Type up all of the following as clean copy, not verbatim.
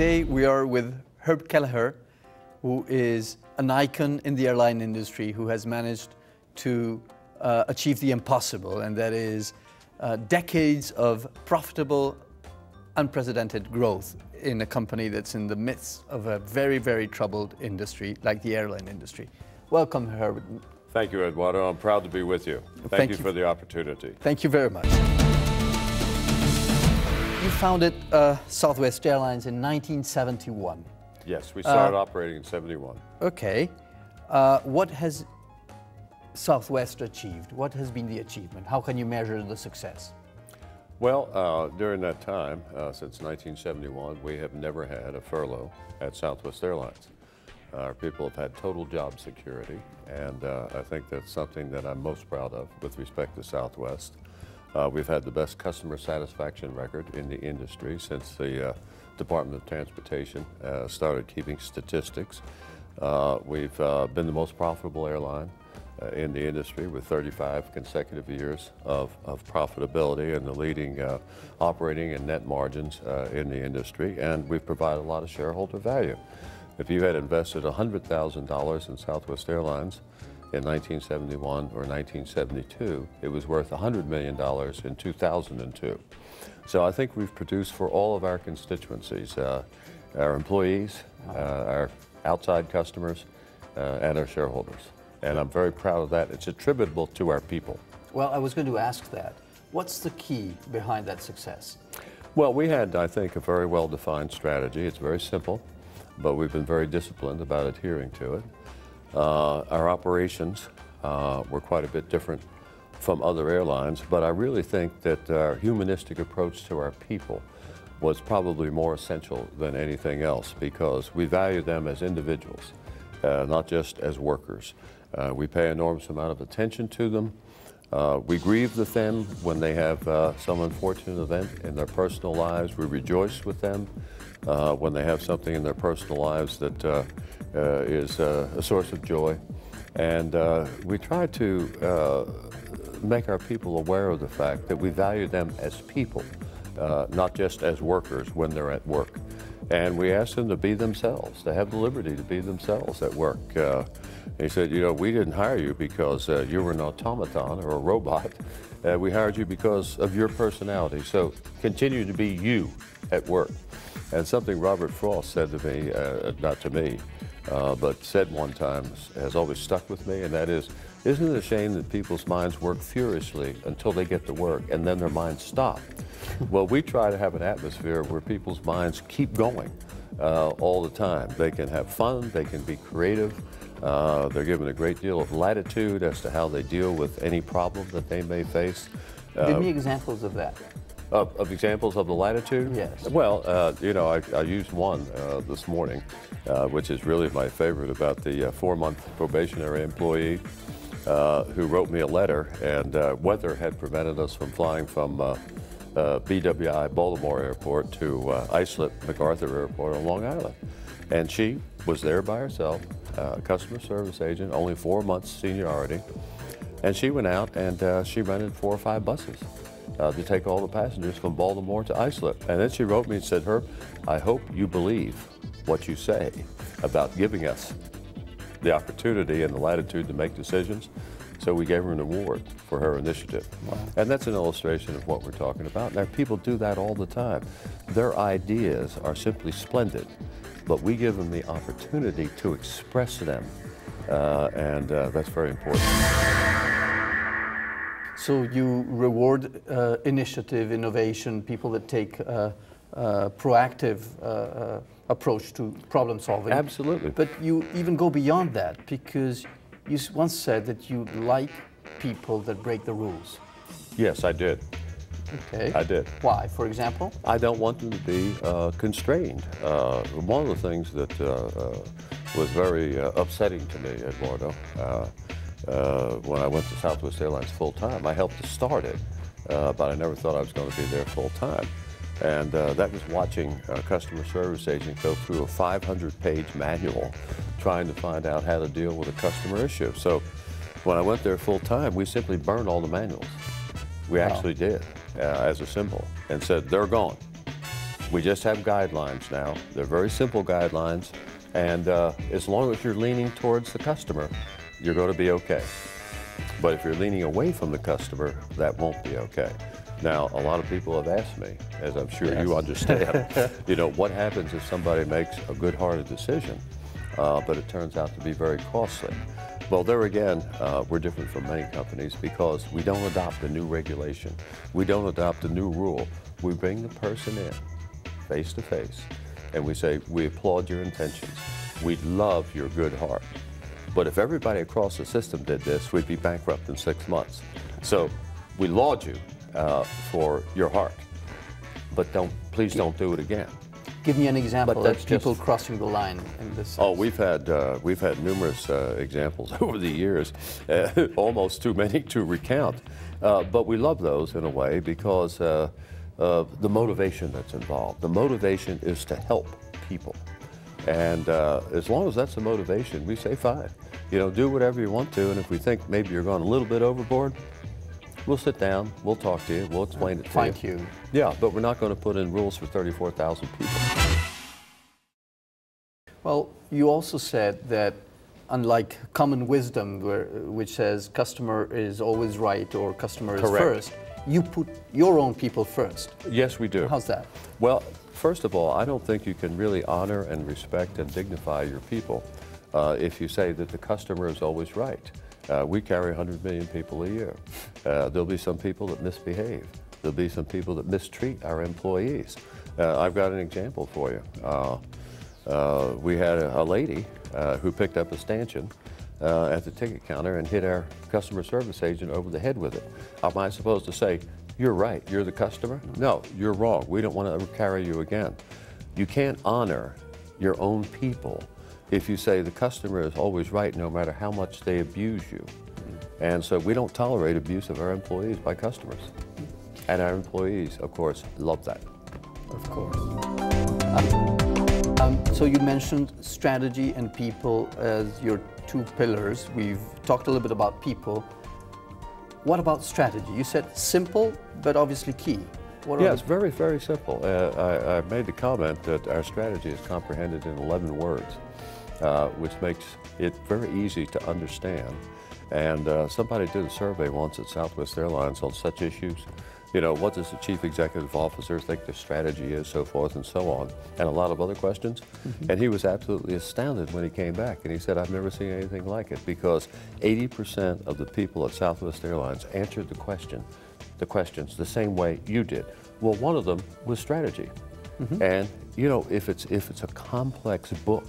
Today we are with Herb Kelleher, who is an icon in the airline industry, who has managed to achieve the impossible, and that is decades of profitable, unprecedented growth in a company that's in the midst of a very, very troubled industry like the airline industry. Welcome, Herb. Thank you, Eduardo. I'm proud to be with you. Thank you for the opportunity. Thank you very much. You founded Southwest Airlines in 1971. Yes, we started operating in 71. Okay. What has Southwest achieved? What has been the achievement? How can you measure the success? Well, during that time, since 1971, we have never had a furlough at Southwest Airlines. Our people have had total job security, and I think that's something that I'm most proud of with respect to Southwest. We've had the best customer satisfaction record in the industry since the Department of Transportation started keeping statistics. We've been the most profitable airline in the industry with 35 consecutive years of profitability and the leading operating and net margins in the industry, and we've provided a lot of shareholder value. If you had invested $100,000 in Southwest Airlines in 1971 or 1972, it was worth $100 million in 2002. So I think we've produced for all of our constituencies, our employees, our outside customers, and our shareholders. And I'm very proud of that. It's attributable to our people. Well, I was going to ask that. What's the key behind that success? Well, we had, I think, a very well-defined strategy. It's very simple, but we've been very disciplined about adhering to it. Our operations were quite a bit different from other airlines, but I really think that our humanistic approach to our people was probably more essential than anything else, because we value them as individuals, not just as workers. We pay an enormous amount of attention to them. We grieve with them when they have some unfortunate event in their personal lives. We rejoice with them when they have something in their personal lives that is a source of joy. And we try to make our people aware of the fact that we value them as people, not just as workers when they're at work. And we ask them to be themselves, to have the liberty to be themselves at work. He said, you know, we didn't hire you because you were an automaton or a robot. We hired you because of your personality. So continue to be you at work. And something Robert Frost said to me, not to me, but said one time, has always stuck with me, and that is, isn't it a shame that people's minds work furiously until they get to work and then their minds stop? Well, we try to have an atmosphere where people's minds keep going all the time. They can have fun, they can be creative, they're given a great deal of latitude as to how they deal with any problem that they may face. Give me examples of that. Of examples of the latitude? Yes. Well, you know, I used one this morning, which is really my favorite, about the 4-month probationary employee who wrote me a letter, and weather had prevented us from flying from BWI Baltimore Airport to Islip MacArthur Airport on Long Island. And she was there by herself, customer service agent, only 4 months seniority. And she went out and she rented 4 or 5 buses to take all the passengers from Baltimore to Islip. And then she wrote me and said, Herb, I hope you believe what you say about giving us the opportunity and the latitude to make decisions. So we gave her an award for her initiative. Wow. And that's an illustration of what we're talking about. And our people do that all the time. Their ideas are simply splendid, but we give them the opportunity to express them. And that's very important. So you reward initiative, innovation, people that take proactive approach to problem solving. Absolutely. But you even go beyond that, because you once said that you like people that break the rules. Yes, I did. Okay. I did. Why, for example? I don't want them to be constrained. One of the things that was very upsetting to me, Eduardo, when I went to Southwest Airlines full-time, I helped to start it, but I never thought I was going to be there full-time. And that was watching a customer service agent go through a 500-page manual trying to find out how to deal with a customer issue. So when I went there full-time, we simply burned all the manuals. We actually did, as a symbol, and said, they're gone. We just have guidelines now. They're very simple guidelines, and as long as you're leaning towards the customer, you're going to be okay. But if you're leaning away from the customer, that won't be okay. Now, a lot of people have asked me, as I'm sure you understand, you know, what happens if somebody makes a good-hearted decision, but it turns out to be very costly? Well, there again, we're different from many companies because we don't adopt a new regulation. We don't adopt a new rule. We bring the person in face to face, and we say, we applaud your intentions. We love your good heart. But if everybody across the system did this, we'd be bankrupt in 6 months. So we laud you for your heart, but please don't do it again. Give me an example But of people crossing the line in this sense. Oh, we've had numerous examples over the years, almost too many to recount. But we love those in a way because the motivation that's involved. The motivation is to help people. And as long as that's the motivation, we say fine. You know, do whatever you want to, and if we think maybe you're going a little bit overboard, we'll sit down, we'll talk to you, we'll explain it to you. Fine tune. Yeah, but we're not going to put in rules for 34,000 people. Well, you also said that unlike common wisdom, which says customer is always right or customer is first, you put your own people first. Yes, we do. How's that? Well, first of all, I don't think you can really honor and respect and dignify your people if you say that the customer is always right. We carry 100 million people a year. There'll be some people that misbehave. There'll be some people that mistreat our employees. I've got an example for you. We had a lady who picked up a stanchion at the ticket counter and hit our customer service agent over the head with it. Am I supposed to say, you're right, you're the customer? No, you're wrong. We don't want to ever carry you again. You can't honor your own people if you say the customer is always right no matter how much they abuse you. And so we don't tolerate abuse of our employees by customers. And our employees, of course, love that. Of course. So you mentioned strategy and people as your two pillars. We've talked a little bit about people. What about strategy? You said simple, but obviously key. Yeah, it's very, very simple. I made the comment that our strategy is comprehended in 11 words, which makes it very easy to understand. And somebody did a survey once at Southwest Airlines on such issues. You know, what does the chief executive officer think the strategy is, so forth and so on, and a lot of other questions. And he was absolutely astounded when he came back, and he said, I've never seen anything like it, because 80% of the people at Southwest Airlines answered the questions the same way you did. Well, one of them was strategy. And, you know, if it's a complex book,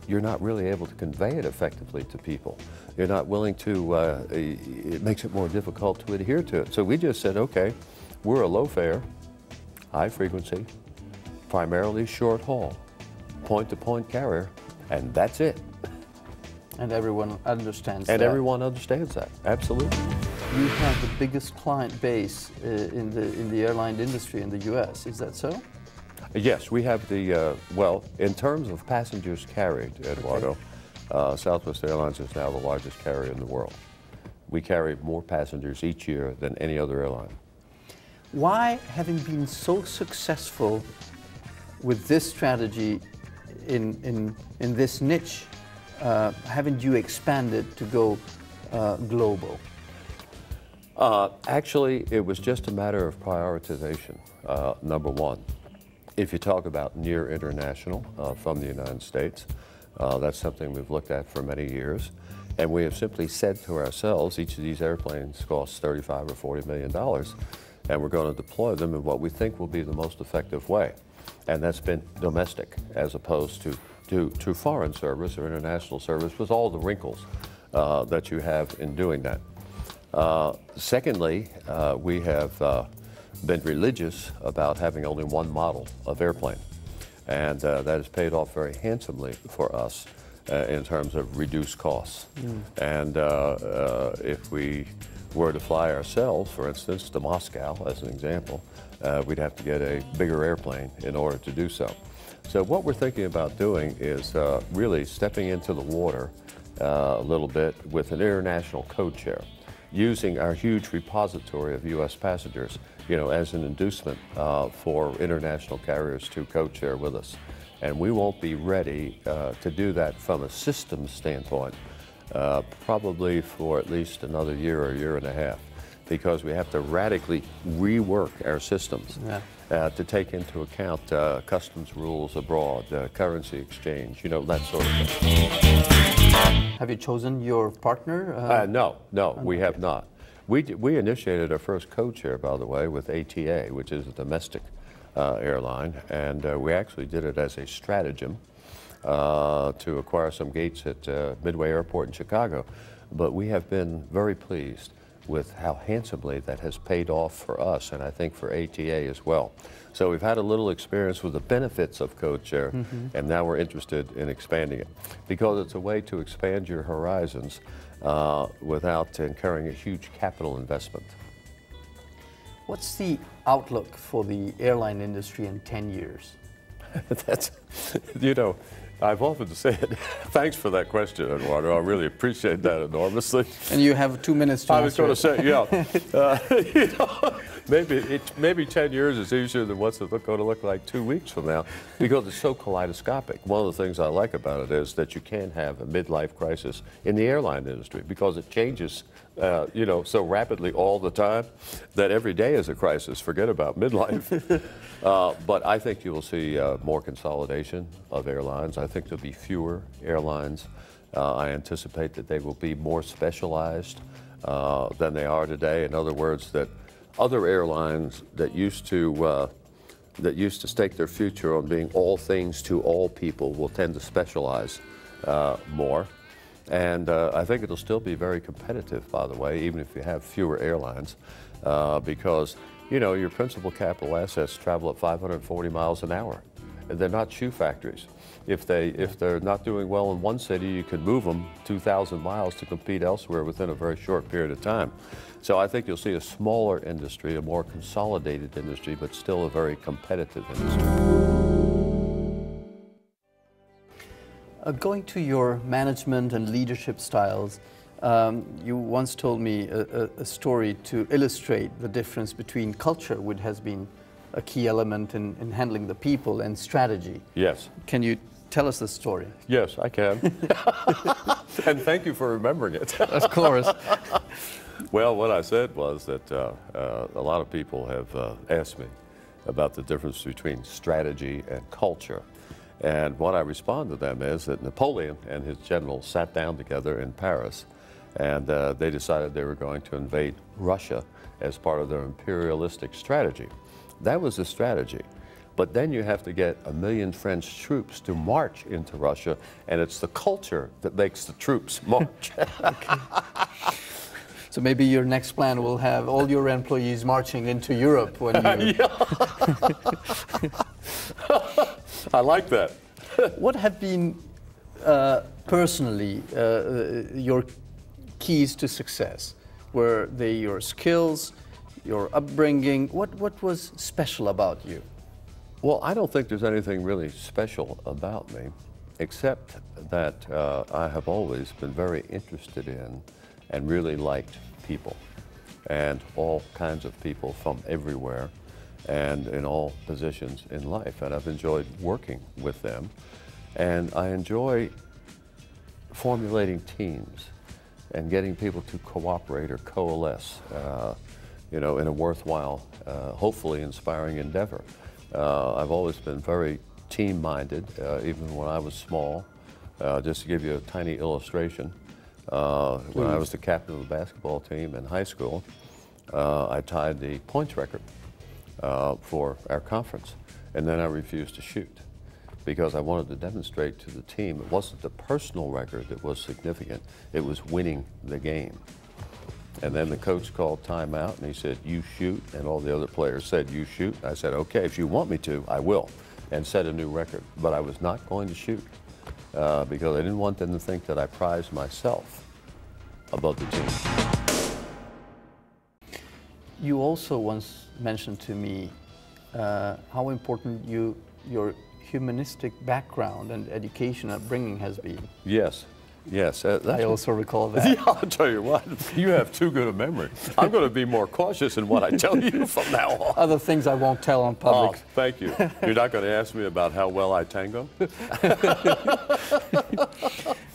you're not really able to convey it effectively to people. You're not willing to, it makes it more difficult to adhere to it. So we just said, okay, we're a low fare, high frequency, primarily short haul, point-to-point carrier, and that's it. And everyone understands that. And everyone understands that, absolutely. You have the biggest client base in the airline industry in the US, is that so? Yes, we have the, well, in terms of passengers carried, Eduardo, Southwest Airlines is now the largest carrier in the world. We carry more passengers each year than any other airline. Why, having been so successful with this strategy in this niche, haven't you expanded to go global? Actually, it was just a matter of prioritization, number one. If you talk about near international from the United States, that's something we've looked at for many years. And we have simply said to ourselves, each of these airplanes costs $35 or $40 million, and we're going to deploy them in what we think will be the most effective way. And that's been domestic, as opposed to foreign service or international service, with all the wrinkles that you have in doing that. Secondly, we have been religious about having only one model of airplane. And that has paid off very handsomely for us in terms of reduced costs. And if we were to fly ourselves, for instance, to Moscow, as an example, we'd have to get a bigger airplane in order to do so. So what we're thinking about doing is really stepping into the water a little bit with an international code share. using our huge repository of U.S. passengers, you know, as an inducement for international carriers to code-share with us. And we won't be ready to do that from a systems standpoint, probably for at least another year or year and a half, because we have to radically rework our systems to take into account customs rules abroad, currency exchange, you know, that sort of thing. Have you chosen your partner? No, we have not. We initiated our first code share, by the way, with ATA, which is a domestic airline, and we actually did it as a stratagem to acquire some gates at Midway Airport in Chicago. But we have been very pleased with how handsomely that has paid off for us, and I think for ATA as well. So we've had a little experience with the benefits of code share, and now we're interested in expanding it, because it's a way to expand your horizons without incurring a huge capital investment. What's the outlook for the airline industry in 10 years? That's, you know, I've often said, thanks for that question, Eduardo. I really appreciate that enormously. And you have 2 minutes to answer. I was going to say, yeah. You know, maybe 10 years is easier than what's it going to look like 2 weeks from now, because it's so kaleidoscopic. One of the things I like about it is that you can have a midlife crisis in the airline industry, because it changes you know, so rapidly all the time that every day is a crisis. Forget about midlife. But I think you will see more consolidation of airlines. I think there'll be fewer airlines. I anticipate that they will be more specialized than they are today. In other words, that other airlines that used to stake their future on being all things to all people will tend to specialize more. And I think it'll still be very competitive, by the way, even if you have fewer airlines, because, you know, your principal capital assets travel at 540 miles an hour. And they're not shoe factories. If they're not doing well in one city, you can move them 2,000 miles to compete elsewhere within a very short period of time. So I think you'll see a smaller industry, a more consolidated industry, but still a very competitive industry. Going to your management and leadership styles, you once told me a story to illustrate the difference between culture, which has been a key element in handling the people, and strategy. Yes. Can you tell us the story? Yes, I can. And thank you for remembering it. Of course. Well, what I said was that a lot of people have asked me about the difference between strategy and culture. And what I respond to them is that Napoleon and his generals sat down together in Paris, and they decided they were going to invade Russia as part of their imperialistic strategy. That was the strategy. But then you have to get 1 million French troops to march into Russia, and it's the culture that makes the troops march. Okay. So maybe your next plan will have all your employees marching into Europe when you... I like that. What have been personally your keys to success? Were they your skills, your upbringing? What was special about you? Well, I don't think there's anything really special about me, except that I have always been very interested in and really liked people, and all kinds of people from everywhere and in all positions in life. And I've enjoyed working with them. And I enjoy formulating teams and getting people to cooperate or coalesce, you know, in a worthwhile, hopefully inspiring endeavor. I've always been very team-minded, even when I was small. Just to give you a tiny illustration, when I was the captain of the basketball team in high school, I tied the points record for our conference, and then I refused to shoot because I wanted to demonstrate to the team it wasn't the personal record that was significant, it was winning the game. And then the coach called timeout and he said, "You shoot," and all the other players said, "You shoot." I said, "Okay, if you want me to, I will," and set a new record. But I was not going to shoot because I didn't want them to think that I prized myself above the team. You also once mentioned to me how important your humanistic background and education upbringing has been. Yes, Yes, that's I also recall that. Yeah, I'll tell you what, you have too good a memory. I'm going to be more cautious in what I tell you from now on. Other things I won't tell on public. Oh, thank you. You're not going to ask me about how well I tango?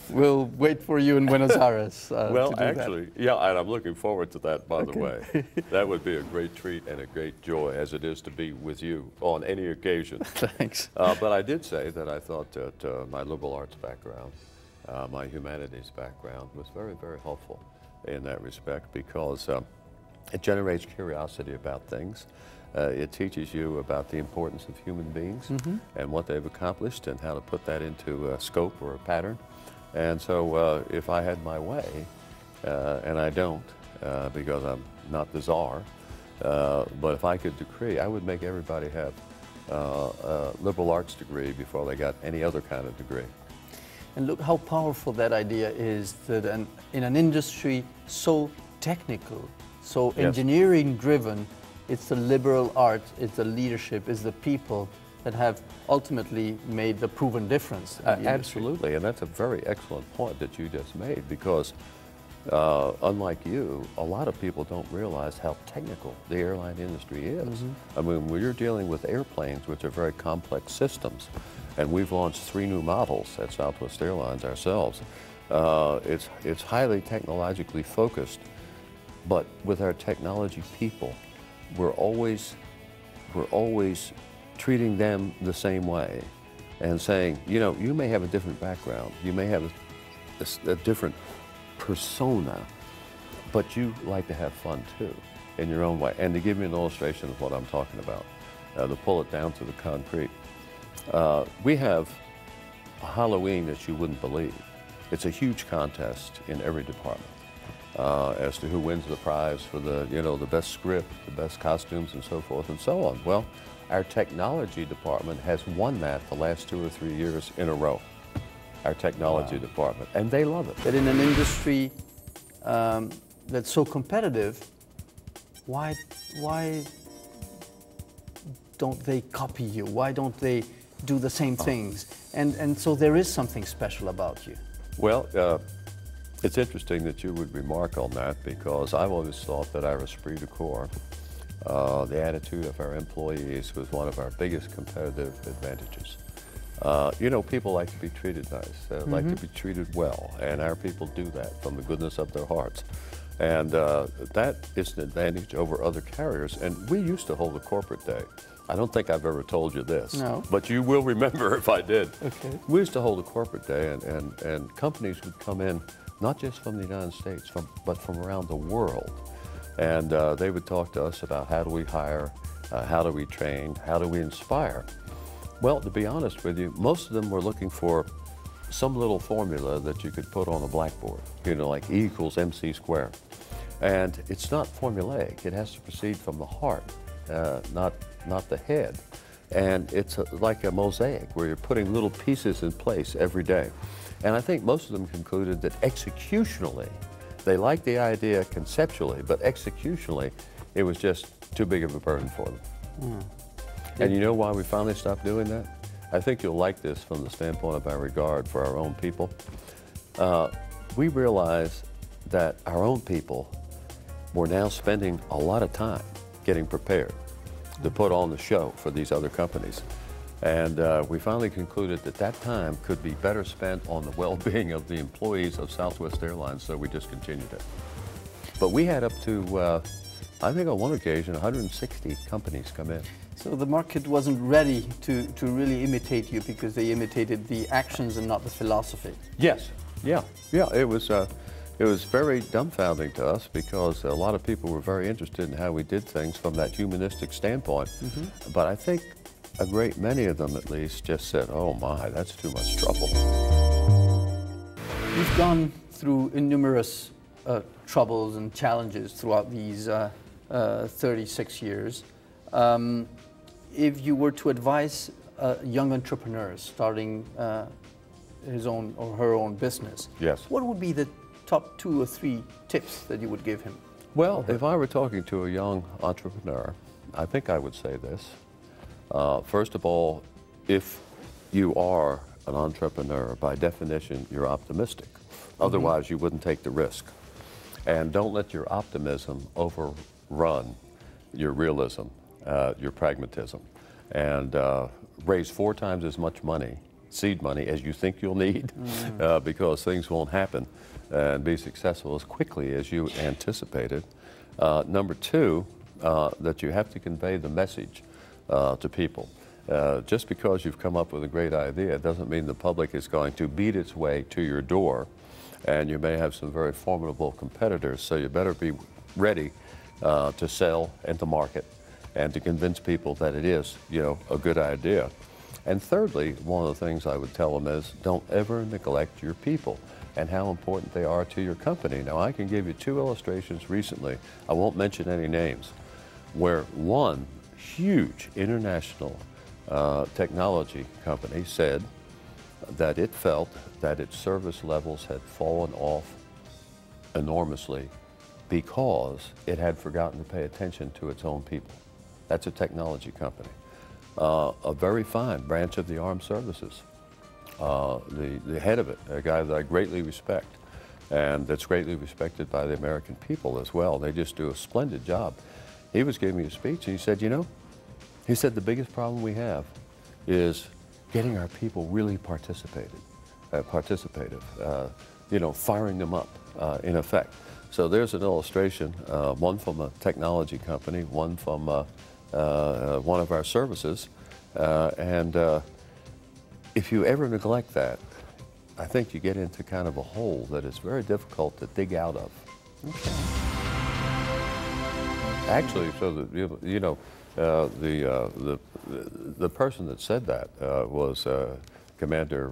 We'll wait for you in Buenos Aires Well, to do actually, yeah, and I'm looking forward to that, by the way. That would be a great treat and a great joy, as it is to be with you on any occasion. Thanks. But I did say that I thought that my liberal arts background, my humanities background was very, very helpful in that respect, because it generates curiosity about things. It teaches you about the importance of human beings and what they've accomplished and how to put that into a scope or a pattern. And so if I had my way, and I don't because I'm not the czar, but if I could decree, I would make everybody have a liberal arts degree before they got any other kind of degree. And look how powerful that idea is, that in an industry so technical, so engineering driven, it's the liberal arts, it's the leadership, it's the people that have ultimately made the proven difference. Absolutely, and that's a very excellent point that you just made, because unlike you, a lot of people don't realize how technical the airline industry is. I mean, when you're dealing with airplanes, which are very complex systems, and we've launched 3 new models at Southwest Airlines ourselves, it's highly technologically focused, but with our technology people, we're always treating them the same way and saying, you know, you may have a different background, you may have a different persona, but you like to have fun too, in your own way. And to give you an illustration of what I'm talking about, to pull it down to the concrete, we have a Halloween that you wouldn't believe. It's a huge contest in every department as to who wins the prize for the, you know, the best script, the best costumes, and so forth and so on. Well, our technology department has won that the last 2 or 3 years in a row. Our technology department, and they love it. That in an industry that's so competitive, why don't they copy you? Why don't they do the same things? And so there is something special about you. Well, it's interesting that you would remark on that, because I've always thought that our esprit de corps, the attitude of our employees, was one of our biggest competitive advantages. You know, people like to be treated nice, like to be treated well, and our people do that from the goodness of their hearts. And that is an advantage over other carriers. And we used to hold a corporate day. I don't think I've ever told you this, but you will remember if I did. Okay. We used to hold a corporate day, and companies would come in, not just from the United States, but from around the world. And they would talk to us about how do we hire, how do we train, how do we inspire. Well, to be honest with you, most of them were looking for some little formula that you could put on a blackboard, you know, like E equals MC squared. And it's not formulaic. It has to proceed from the heart, not the head. And it's like a mosaic where you're putting little pieces in place every day. And I think most of them concluded that executionally, they liked the idea conceptually, but executionally, it was just too big of a burden for them. And you know why we finally stopped doing that? I think you'll like this from the standpoint of our regard for our own people. We realized that our own people were now spending a lot of time getting prepared to put on the show for these other companies. And we finally concluded that that time could be better spent on the well-being of the employees of Southwest Airlines, so we discontinued it. But we had up to, I think on one occasion, 160 companies come in. So the market wasn't ready to really imitate you, because they imitated the actions and not the philosophy. Yes, yeah. It was very dumbfounding to us, because a lot of people were very interested in how we did things from that humanistic standpoint. But I think a great many of them, at least, just said, "Oh my, that's too much trouble." You've gone through numerous troubles and challenges throughout these 36 years. If you were to advise a young entrepreneur starting his own or her own business, what would be the top 2 or 3 tips that you would give him? Well, if I were talking to a young entrepreneur, I think I would say this. First of all, if you are an entrepreneur, by definition, you're optimistic. Otherwise, you wouldn't take the risk. And don't let your optimism overrun your realism, your pragmatism. And raise 4 times as much money, seed money, as you think you'll need, because things won't happen and be successful as quickly as you anticipated. Number 2, that you have to convey the message to people. Just because you've come up with a great idea doesn't mean the public is going to beat its way to your door, and you may have some very formidable competitors, so you better be ready to sell and to market and to convince people that it is, you know, a good idea. And thirdly, one of the things I would tell them is don't ever neglect your people and how important they are to your company. Now, I can give you 2 illustrations recently, I won't mention any names, where one huge international technology company said that it felt that its service levels had fallen off enormously because it had forgotten to pay attention to its own people. That's a technology company. A very fine branch of the armed services. The head of it, a guy that I greatly respect, and that's greatly respected by the American people as well. They just do a splendid job. He was giving me a speech, and he said, you know, he said the biggest problem we have is getting our people really participative, you know, firing them up, in effect. So there's an illustration, one from a technology company, one from one of our services, and if you ever neglect that, I think you get into kind of a hole that is very difficult to dig out of. Okay. Actually, so that, you know, the person that said that was Commander,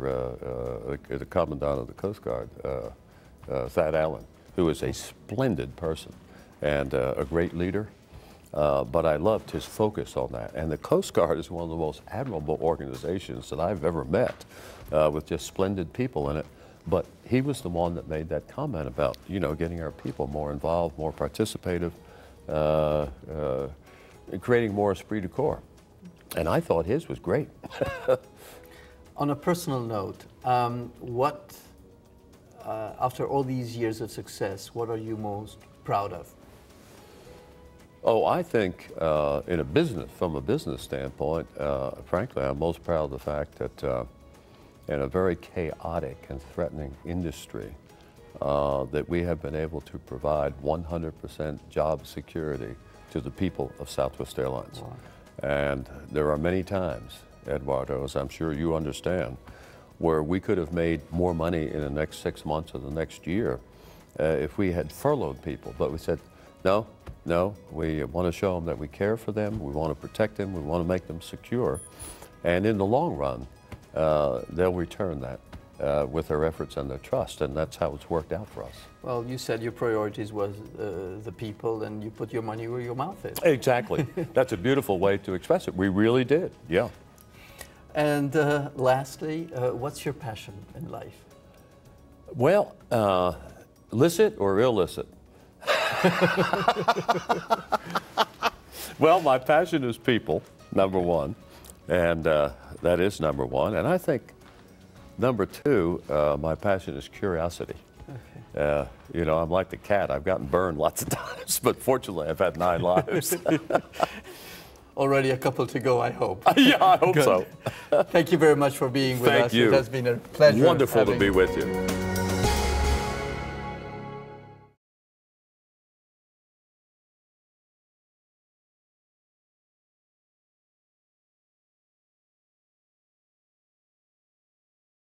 the Commandant of the Coast Guard, Thad Allen, who is a splendid person and a great leader. But I loved his focus on that. And the Coast Guard is one of the most admirable organizations that I've ever met, with just splendid people in it. But he was the one that made that comment about, you know, getting our people more involved, more participative, creating more esprit de corps. And I thought his was great. On a personal note, after all these years of success, what are you most proud of? Oh, I think from a business standpoint, frankly, I'm most proud of the fact that in a very chaotic and threatening industry, that we have been able to provide 100% job security to the people of Southwest Airlines. Wow. And there are many times, Eduardo, as I'm sure you understand, where we could have made more money in the next 6 months or the next year if we had furloughed people. But we said, no, we want to show them that we care for them, we want to protect them, we want to make them secure. And in the long run, they'll return that with their efforts and their trust, and that's how it's worked out for us. Well, you said your priorities was the people, and you put your money where your mouth is. Exactly. That's a beautiful way to express it. We really did, yeah. And lastly, what's your passion in life? Well, licit or illicit? Well, my passion is people, number one, and that is number one. And I think number 2, my passion is curiosity. Okay. You know, I'm like the cat. I've gotten burned lots of times, but fortunately, I've had 9 lives. Already a couple to go, I hope. Yeah, I hope so. Thank you very much for being with us. Thank you. It has been a pleasure. Wonderful to be with you.